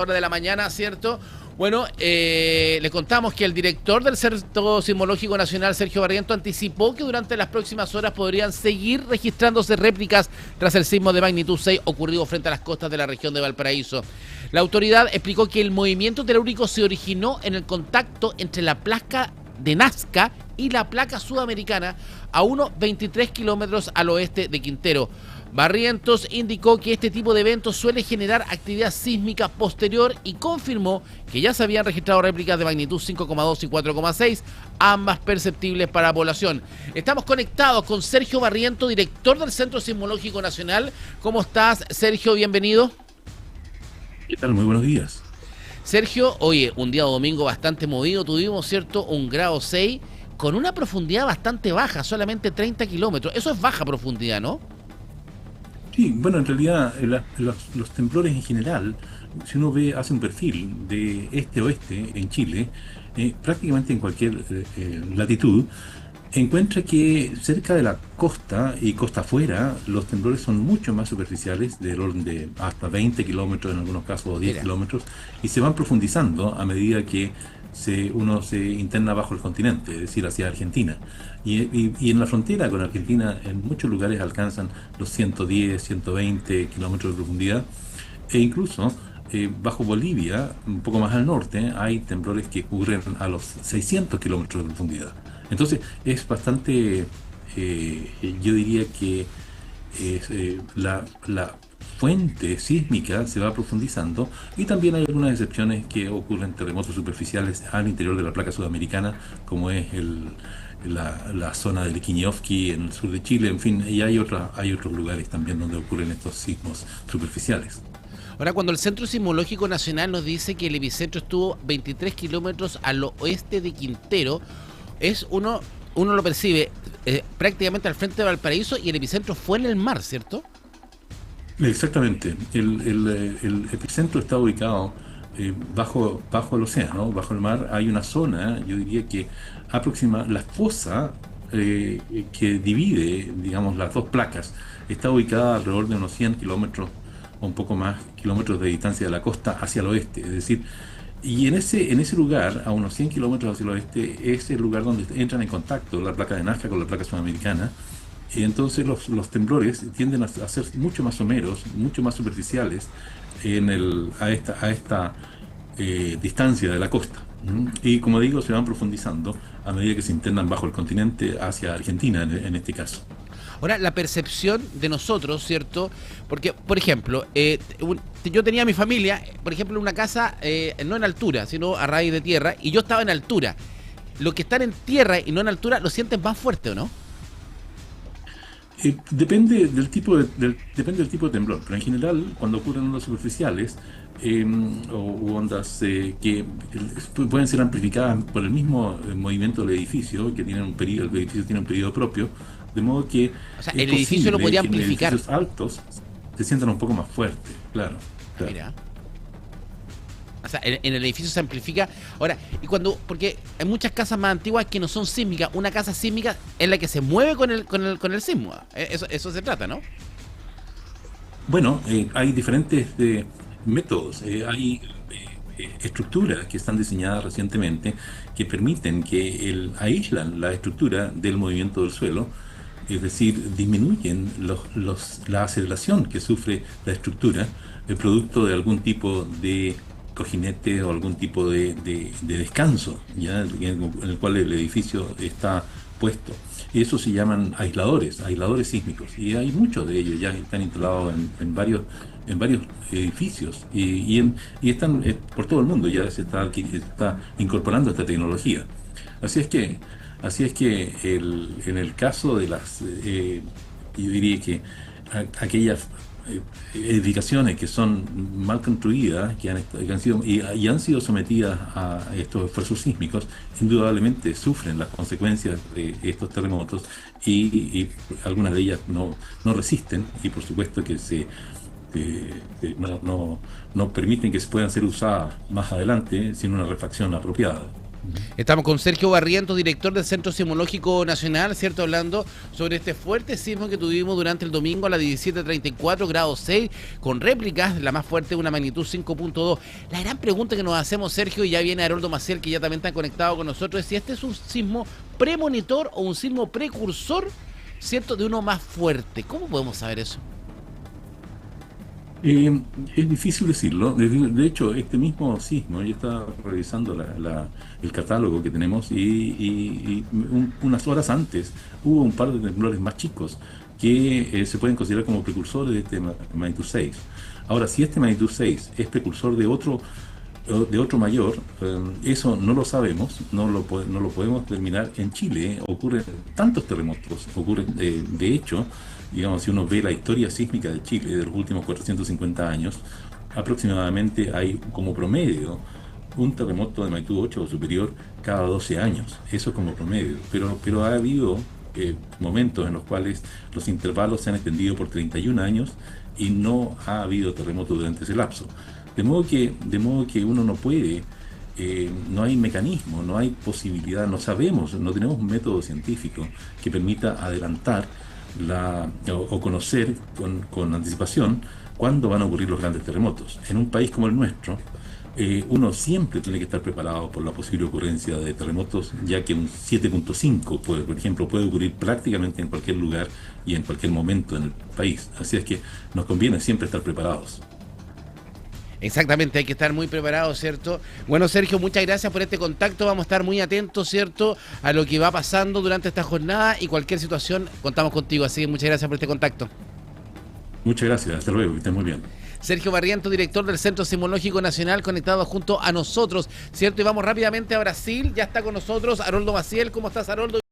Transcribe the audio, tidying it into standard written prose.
hora de la mañana, ¿cierto? Bueno, le contamos que el director del Centro Sismológico Nacional, Sergio Barrientos, anticipó que durante las próximas horas podrían seguir registrándose réplicas tras el sismo de magnitud 6 ocurrido frente a las costas de la región de Valparaíso. La autoridad explicó que el movimiento telúrico se originó en el contacto entre la placa de Nazca y la placa sudamericana a unos 23 kilómetros al oeste de Quintero. Barrientos indicó que este tipo de eventos suele generar actividad sísmica posterior y confirmó que ya se habían registrado réplicas de magnitud 5,2 y 4,6, ambas perceptibles para la población. Estamos conectados con Sergio Barrientos, director del Centro Sismológico Nacional. ¿Cómo estás, Sergio? Bienvenido. ¿Qué tal? Muy buenos días. Sergio, oye, un día domingo bastante movido, tuvimos, ¿cierto?, un grado 6 con una profundidad bastante baja, solamente 30 kilómetros. Eso es baja profundidad, ¿no? Sí, bueno, en realidad los temblores en general, si uno hace un perfil de este-oeste en Chile, prácticamente en cualquier latitud, encuentra que cerca de la costa y costa afuera, los temblores son mucho más superficiales, del orden de hasta 20 kilómetros, en algunos casos, o 10 kilómetros, y se van profundizando a medida que uno se interna bajo el continente, es decir, hacia Argentina. Y en la frontera con Argentina, en muchos lugares alcanzan los 110, 120 kilómetros de profundidad, e incluso bajo Bolivia, un poco más al norte, hay temblores que ocurren a los 600 kilómetros de profundidad. Entonces, es bastante, yo diría que la fuente sísmica se va profundizando, y también hay algunas excepciones que ocurren terremotos superficiales al interior de la placa sudamericana, como es la zona del Iquiñoqui en el sur de Chile, en fin, y hay otros lugares también donde ocurren estos sismos superficiales. Ahora, cuando el Centro Sismológico Nacional nos dice que el epicentro estuvo 23 kilómetros al oeste de Quintero, uno lo percibe prácticamente al frente de Valparaíso, y el epicentro fue en el mar, ¿cierto? Exactamente. El epicentro está ubicado bajo el océano, bajo el mar. Hay una zona, yo diría que la fosa que divide, digamos, las dos placas, está ubicada alrededor de unos 100 kilómetros o un poco más kilómetros de distancia de la costa hacia el oeste. Es decir, y en ese lugar, a unos 100 kilómetros hacia el oeste, es el lugar donde entran en contacto la placa de Nazca con la placa sudamericana. Y entonces los temblores tienden a ser mucho más someros, mucho más superficiales a esta distancia de la costa. Y como digo, se van profundizando a medida que se internan bajo el continente hacia Argentina, en este caso. Ahora, la percepción de nosotros, ¿cierto? Porque, por ejemplo, yo tenía a mi familia, por ejemplo, en una casa, no en altura, sino a raíz de tierra, y yo estaba en altura. Los que están en tierra y no en altura lo sienten más fuerte, ¿o no? Depende del tipo de temblor, pero en general, cuando ocurren ondas superficiales o ondas que pueden ser amplificadas por el mismo movimiento del edificio, que tienen el edificio tiene un periodo propio, de modo que o sea, el edificio lo podría amplificar. En edificios altos se sientan un poco más fuertes, claro. Mira. O sea, en el edificio se amplifica. Ahora, porque hay muchas casas más antiguas que no son sísmicas. Una casa sísmica es la que se mueve con el sismo. Eso se trata, ¿no? Bueno, hay diferentes métodos. Hay estructuras que están diseñadas recientemente que permiten que aíslan la estructura del movimiento del suelo. Es decir, disminuyen la aceleración que sufre la estructura, el producto de algún tipo de cojinete o algún tipo de descanso, ¿ya? En el cual el edificio está puesto. Y eso se llaman aisladores sísmicos, y hay muchos de ellos, ya están instalados en varios edificios, y están por todo el mundo, ya se está incorporando esta tecnología. Así es que en el caso de yo diría que aquellas edificaciones que son mal construidas, que han sido sometidas a estos esfuerzos sísmicos, indudablemente sufren las consecuencias de estos terremotos, y algunas de ellas no resisten, y por supuesto que no permiten que se puedan ser usadas más adelante sin una refacción apropiada. Estamos con Sergio Barrientos, director del Centro Sismológico Nacional, ¿cierto? Hablando sobre este fuerte sismo que tuvimos durante el domingo a las 17:34 grados 6, con réplicas, la más fuerte, una magnitud 5.2. La gran pregunta que nos hacemos, Sergio, y ya viene Haroldo Maciel, que ya también está conectado con nosotros, es si este es un sismo premonitor o un sismo precursor, ¿cierto?, de uno más fuerte. ¿Cómo podemos saber eso? Es difícil decirlo. De hecho, este mismo sismo, yo estaba revisando el catálogo que tenemos y unas horas antes hubo un par de temblores más chicos que se pueden considerar como precursores de este magnitud 6. Ahora, si este magnitud 6 es precursor de otro mayor, eso no lo sabemos, no lo podemos determinar. En Chile ocurren tantos terremotos, de hecho, digamos, si uno ve la historia sísmica de Chile de los últimos 450 años, aproximadamente hay como promedio un terremoto de magnitud 8 o superior cada 12 años. Eso es como promedio, pero ha habido momentos en los cuales los intervalos se han extendido por 31 años y no ha habido terremoto durante ese lapso. De modo que uno no puede, no hay mecanismo, no hay posibilidad, no sabemos, no tenemos un método científico que permita adelantar o conocer con anticipación cuándo van a ocurrir los grandes terremotos. En un país como el nuestro, uno siempre tiene que estar preparado por la posible ocurrencia de terremotos, ya que un 7.5, por ejemplo, puede ocurrir prácticamente en cualquier lugar y en cualquier momento en el país. Así es que nos conviene siempre estar preparados. Exactamente, hay que estar muy preparados, ¿cierto? Bueno, Sergio, muchas gracias por este contacto. Vamos a estar muy atentos, ¿cierto?, a lo que va pasando durante esta jornada, y cualquier situación contamos contigo. Así que muchas gracias por este contacto. Muchas gracias, hasta luego, que estén muy bien. Sergio Barrientos, director del Centro Sismológico Nacional, conectado junto a nosotros, ¿cierto? Y vamos rápidamente a Brasil. Ya está con nosotros Haroldo Maciel. ¿Cómo estás, Haroldo?